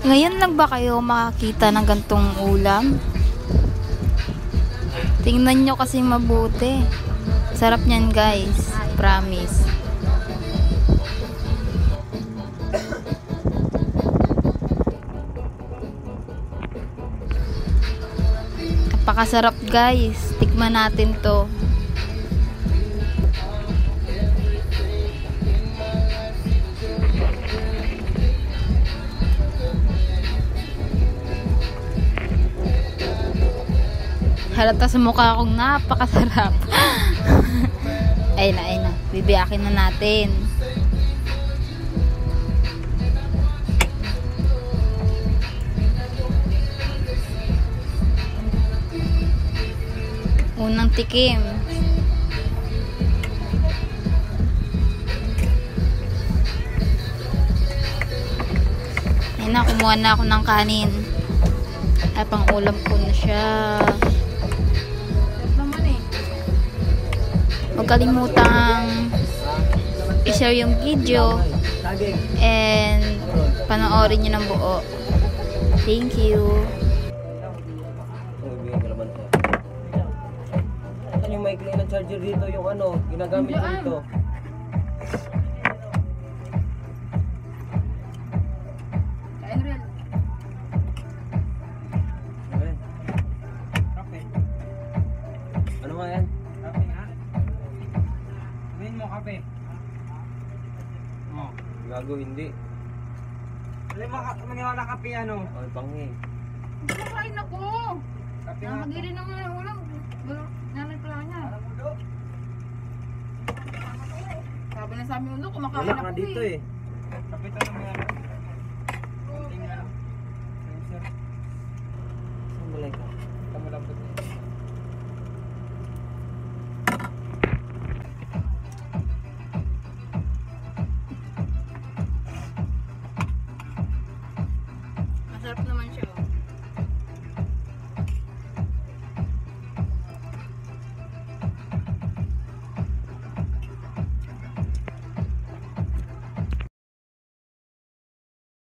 Ngayon lang ba kayo makakita ng gantong ulam? Tingnan nyo kasi mabuti. Sarap niyan guys. Promise. Napakasarap guys. Tikman natin to. Halata sa mukha akong napakasarap. Ayun na. Bibiyakin na natin. Unang tikim. Ayun na, kumuha na ako ng kanin. Ay, pang ulam ko na siya. Huwag kalimutang i-share yung video and panoorin nyo ng buo. Thank you. Yung maikli na charger dito, yung ano, ginagamit ko dito. Ano nga yan? Kape nga? Sabihin mo kape. Oh. Gago, hindi. Alam mo, maniwala kape ano? Ay, panghi. Kumakain ako. Kape nga. Nakagiri naman yung ulam. Nanay pala niya. Sabi na sa amin ulo, kumakain Wala ako ka dito eh. Kape tayo mo yan. Tingnan. Saan balay ka? Tama lang po. Masarap naman siya.